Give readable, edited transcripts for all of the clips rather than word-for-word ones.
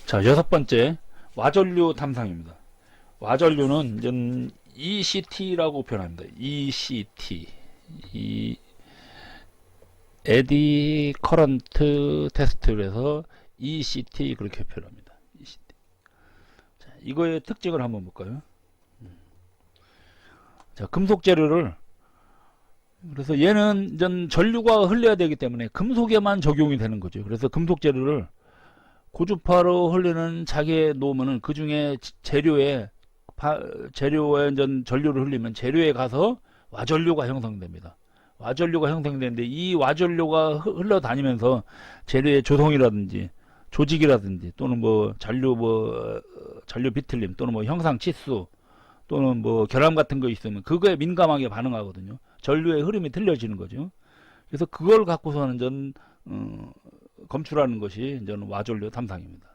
자, 여섯 번째, 와전류 탐상입니다. 와전류는 이제 ECT라고 표현합니다. ECT. 이 에디 커런트 테스트를 해서 ECT 그렇게 표현합니다. ECT. 자, 이거의 특징을 한번 볼까요? 자, 금속 재료를 그래서 얘는 이제 전류가 흘러야 되기 때문에 금속에만 적용이 되는 거죠. 그래서 금속 재료를 고주파로 흘리는 자기에 놓으면은 그 중에 재료에 이제 전류를 흘리면 재료에 가서 와전류가 형성됩니다. 와전류가 형성되는데 이 와전류가 흘러다니면서 재료의 조성이라든지 조직이라든지 또는 뭐 잔류 비틀림 또는 뭐 형상 치수 또는 뭐 결함 같은 거 있으면 그거에 민감하게 반응하거든요. 전류의 흐름이 틀려지는 거죠. 그래서 그걸 갖고서는 검출하는 것이 이제 와전류 탐상입니다.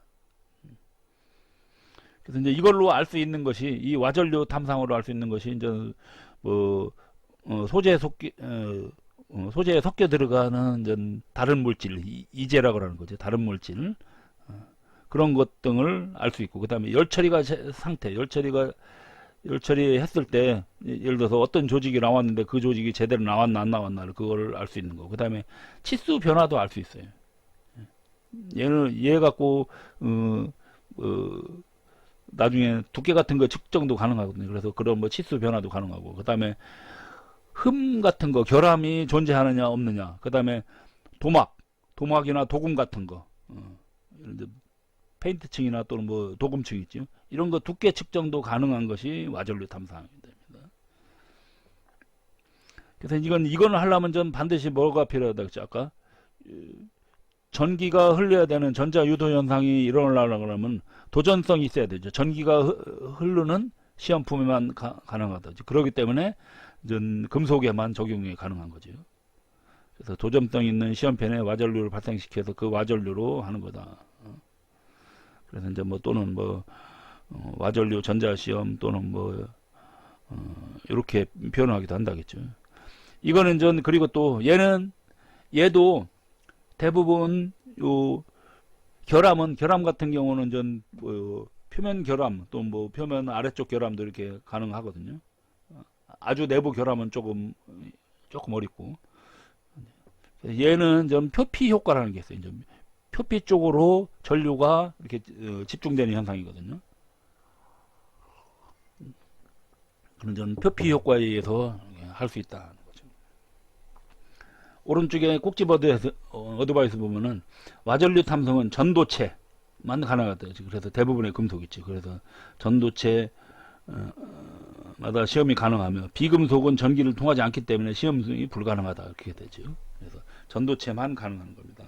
그래서 이제 이걸로 알 수 있는 것이 이 와전류 탐상으로 알 수 있는 것이 이제 뭐 소재에 섞여 들어가는 이제 다른 물질 이재라고 하는 거죠. 다른 물질 그런 것 등을 알 수 있고 그다음에 열처리 했을 때 예를 들어서 어떤 조직이 나왔는데 그 조직이 제대로 나왔나 안 나왔나를 그걸 알 수 있는 거. 그다음에 치수 변화도 알 수 있어요. 얘 갖고 나중에 두께 같은 거 측정도 가능하거든요. 그래서 그런 뭐 치수 변화도 가능하고 그다음에 흠 같은 거 결함이 존재하느냐 없느냐 그다음에 도막이나 도금 같은 거 페인트층이나 또는 뭐 도금층 있죠. 이런 거 두께 측정도 가능한 것이 와전류 탐상이 됩니다. 그래서 이거는 하려면 좀 반드시 뭐가 필요하다 그랬죠 아까 전기가 흘러야 되는 전자 유도 현상이 일어나려고 하면 도전성이 있어야 되죠. 전기가 흐르는 시험품에만 가능하다. 그렇기 때문에 금속에만 적용이 가능한 거죠. 그래서 도전성 있는 시험편에 와전류를 발생시켜서 그 와전류로 하는 거다. 그래서 이제 뭐 또는 뭐 와전류 전자시험 또는 뭐 이렇게 표현하기도 한다겠죠. 이거는 그리고 또 얘도 대부분 요 결함 같은 경우는 표면 결함 또 뭐 표면 아래쪽 결함도 이렇게 가능하거든요. 아주 내부 결함은 조금 어렵고 얘는 좀 표피 효과라는 게 있어요. 표피 쪽으로 전류가 이렇게 집중되는 현상이거든요. 그런 표피 효과에 의해서 할 수 있다. 오른쪽에 꼭지 어드바이스 보면은 와전류 탐성은 전도체만 가능하다. 그래서 대부분의 금속이죠. 그래서 전도체 마다 시험이 가능하며 비금속은 전기를 통하지 않기 때문에 시험이 불가능하다. 이렇게 되죠. 그래서 전도체만 가능한 겁니다.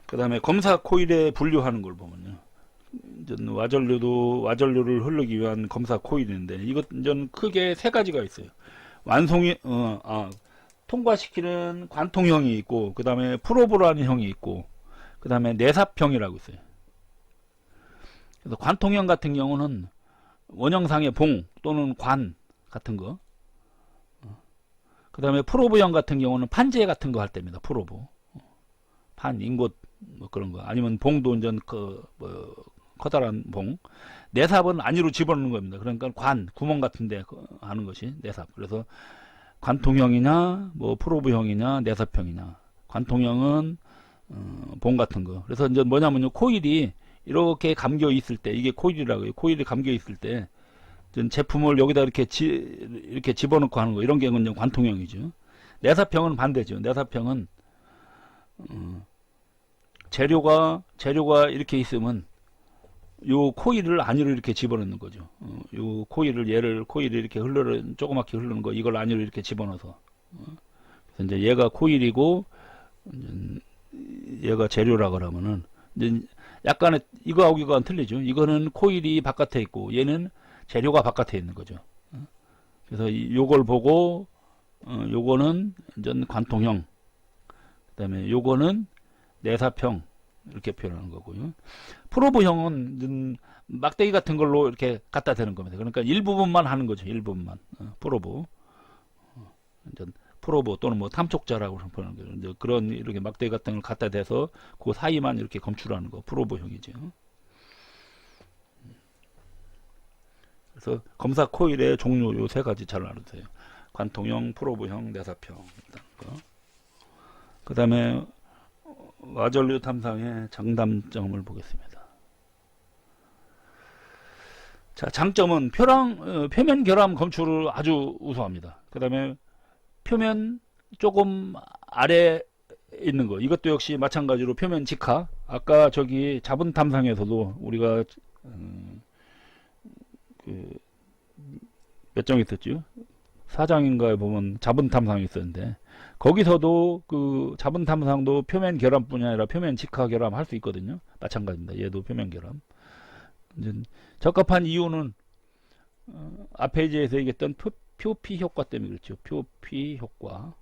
그 다음에 검사 코일에 분류하는 걸 보면요. 와전류를 흐르기 위한 검사 코일인데, 이건 크게 세 가지가 있어요. 통과시키는 관통형이 있고, 그 다음에 프로브라는 형이 있고, 그 다음에 내삽형이라고 있어요. 그래서 관통형 같은 경우는 원형상의 봉 또는 관 같은 거, 그 다음에 프로브형 같은 경우는 판재 같은 거 할 때입니다. 프로브. 판, 인곳, 뭐 그런 거. 아니면 봉도 커다란 봉. 내삽은 안으로 집어넣는 겁니다. 그러니까 구멍 같은데 하는 것이 내삽. 그래서 관통형이냐, 뭐 프로브형이냐, 내삽형이냐. 관통형은 봉 같은 거. 그래서 이제 뭐냐면요, 코일이 이렇게 감겨 있을 때, 이게 코일이라고요. 코일이 감겨 있을 때, 제품을 여기다 이렇게 집어넣고 하는 거. 이런 게 그냥 관통형이죠. 내삽형은 반대죠. 내삽형은 재료가 이렇게 있으면 요 코일을 안으로 이렇게 집어넣는 거죠. 요 코일이 이렇게 조그맣게 흐르는 거 이걸 안으로 이렇게 집어넣어서 그래서 이제 얘가 코일이고 얘가 재료라고 하면은 이제 약간의 이거하고 이거는 틀리죠. 이거는 코일이 바깥에 있고 얘는 재료가 바깥에 있는 거죠. 그래서 요걸 보고 요거는 이제 관통형 그다음에 요거는 내삽형 이렇게 표현하는 거고요. 프로브형은 막대기 같은 걸로 이렇게 갖다 대는 겁니다. 그러니까 일부분만 하는 거죠. 일부분만. 프로브. 프로브 또는 뭐 탐촉자라고 표현하는 거죠. 이제 그런 이렇게 막대기 같은 걸 갖다 대서 그 사이만 이렇게 검출하는 거. 프로브형이죠. 그래서 검사 코일의 종류 요 세 가지 잘 알아두세요. 관통형, 프로브형, 내사형. 그 다음에 와전류 탐상의 장단점을 보겠습니다. 자, 장점은 표면 결함 검출을 아주 우수합니다. 그 다음에 표면 조금 아래 있는 거, 이것도 역시 마찬가지로 표면 직하. 아까 저기 자분 탐상에서도 우리가 몇 장 있었죠? 4장인가에 보면 자분 탐상이 있었는데, 거기서도 그 자분 탐상도 표면 결함뿐이 아니라 표면 직하 결함 할 수 있거든요. 마찬가지입니다. 얘도 표면 결함. 이제 적합한 이유는 앞 페이지에서 얘기했던 표피 효과 때문에 그렇죠. 표피 효과.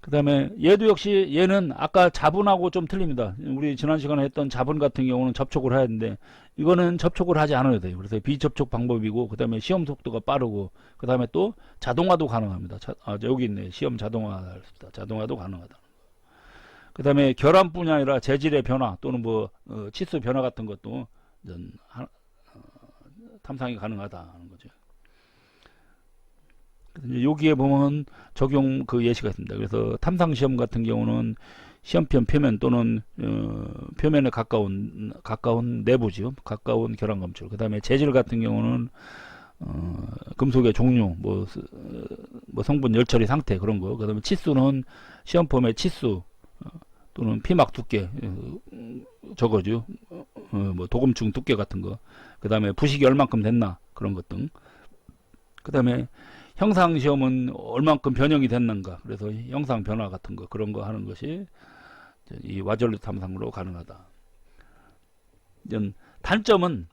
그 다음에 얘도 역시 얘는 아까 자분하고 좀 틀립니다. 우리 지난 시간에 했던 자분 같은 경우는 접촉을 해야 하는데 이거는 접촉을 하지 않아도 돼요. 그래서 비접촉 방법이고, 그 다음에 시험 속도가 빠르고, 그 다음에 또 자동화도 가능합니다. 여기 있네. 시험 자동화도 가능하다. 그 다음에 결함뿐이 아니라 재질의 변화 또는 뭐 치수 변화 같은 것도 탐상이 가능하다는 거죠. 여기에 보면 적용 그 예시가 있습니다. 그래서 탐상 시험 같은 경우는 시험편 표면 또는 표면에 가까운 내부지요. 가까운 결함 검출. 그 다음에 재질 같은 경우는 금속의 종류, 뭐 성분 열처리 상태 그런 거. 그 다음에 치수는 시험폼의 치수 또는 피막 두께 저거죠. 뭐 도금층 두께 같은 거. 그 다음에 부식이 얼만큼 됐나 그런 것 등. 그 다음에 형상 시험은 얼만큼 변형이 됐는가. 그래서 형상 변화 같은 거 그런 거 하는 것이 이 와전류 탐상으로 가능하다. 단점은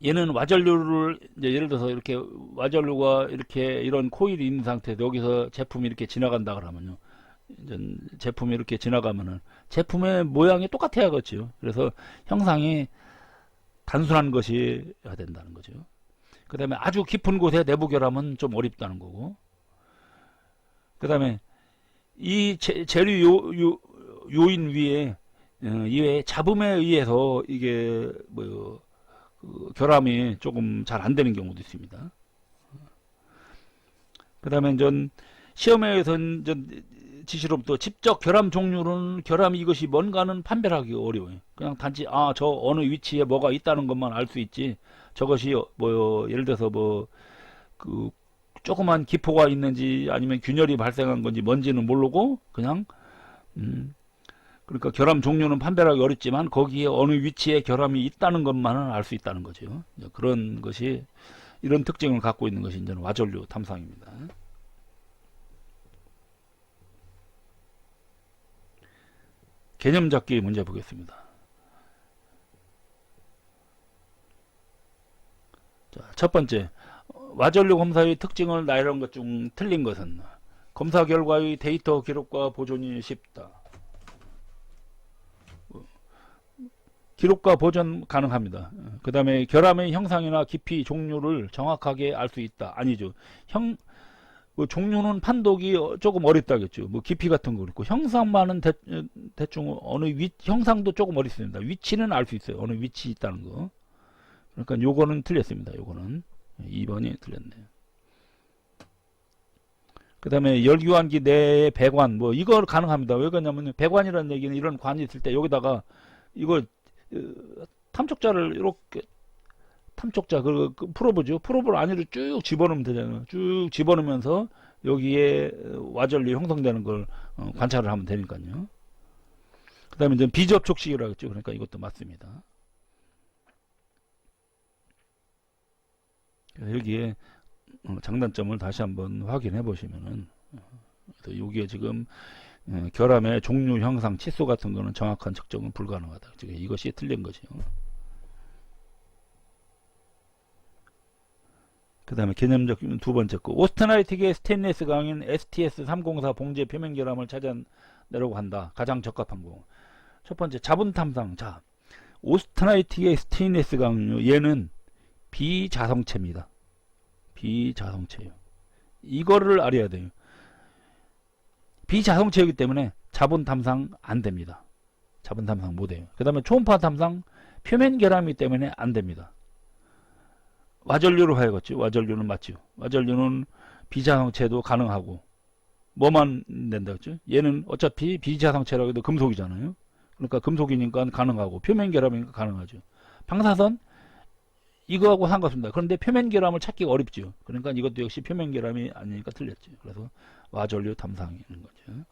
얘는 와전류를 예를 들어서 이렇게 와전류가 이렇게 이런 코일이 있는 상태에서 여기서 제품이 이렇게 지나간다 그러면요. 제품이 이렇게 지나가면은 제품의 모양이 똑같아야겠죠. 그래서 형상이 단순한 것이 해야 된다는 거죠. 그 다음에 아주 깊은 곳에 내부 결함은 좀 어렵다는 거고, 그 다음에 이 재료 요인 위에 이외에 잡음에 의해서 이게 그 결함이 조금 잘 안 되는 경우도 있습니다. 그 다음에 시험에서는 지시로부터 직접 결함 종류는 결함이 이것이 뭔가는 판별하기 어려워요. 그냥 단지 저 어느 위치에 뭐가 있다는 것만 알 수 있지, 저것이 예를 들어서 그 조그만 기포가 있는지 아니면 균열이 발생한 건지 뭔지는 모르고 그냥 그러니까 결함 종류는 판별하기 어렵지만 거기에 어느 위치에 결함이 있다는 것만은 알 수 있다는 거죠. 그런 것이 이런 특징을 갖고 있는 것이 이제 와전류 탐상입니다. 개념 잡기 문제 보겠습니다. 자, 첫 번째, 와전류 검사의 특징을 나열한 것 중 틀린 것은 검사 결과의 데이터 기록과 보존이 쉽다. 기록과 보존 가능합니다. 그 다음에 결함의 형상이나 깊이, 종류를 정확하게 알 수 있다. 아니죠. 종류는 판독이 조금 어렵다겠죠. 깊이 같은 거 그렇고, 형상만은 대충 형상도 조금 어렵습니다. 위치는 알 수 있어요. 어느 위치 있다는 거. 그러니까 요거는 틀렸습니다. 요거는 2번이 틀렸네요. 그 다음에 열교환기 내의 배관, 이걸 가능합니다. 왜 그러냐면 배관이라는 얘기는 이런 관이 있을 때 여기다가 이걸 탐촉자를 이렇게 그 프로브죠. 프로브를 안으로 쭉 집어넣으면 되잖아요. 쭉 집어넣으면서 여기에 와전류 형성되는 걸 관찰을 하면 되니까요. 그 다음에 이제 비접촉식이라고 했죠. 그러니까 이것도 맞습니다. 여기에 장단점을 다시 한번 확인해 보시면은, 여기에 지금 결함의 종류, 형상, 치수 같은 거는 정확한 측정은 불가능하다. 이것이 틀린 거죠. 그 다음에 개념적 두 번째 거, 오스트나이틱의 스테인리스 강인 STS304 봉제 표면 결함을 찾아 내려고 한다. 가장 적합한 거. 첫 번째, 자분 탐상. 자, 오스트나이트의 스테인리스 강유. 얘는 비자성체입니다. 비자성체예요. 이거를 알아야 돼요. 비자성체이기 때문에 자분 탐상 안 됩니다. 자분 탐상 못 해요. 그 다음에 초음파 탐상 표면 결함이기 때문에 안 됩니다. 와전류로 해야겠죠. 와전류는 맞죠. 와전류는 비자성체도 가능하고 뭐만 된다 그랬죠. 얘는 어차피 비자성체라고 해도 금속이잖아요. 그러니까 금속이니까 가능하고 표면 결함이니까 가능하죠. 방사선 이거하고 상관없습니다. 그런데 표면 결함을 찾기가 어렵죠. 그러니까 이것도 역시 표면 결함이 아니니까 틀렸죠. 그래서 와전류 탐상이 있는 거죠.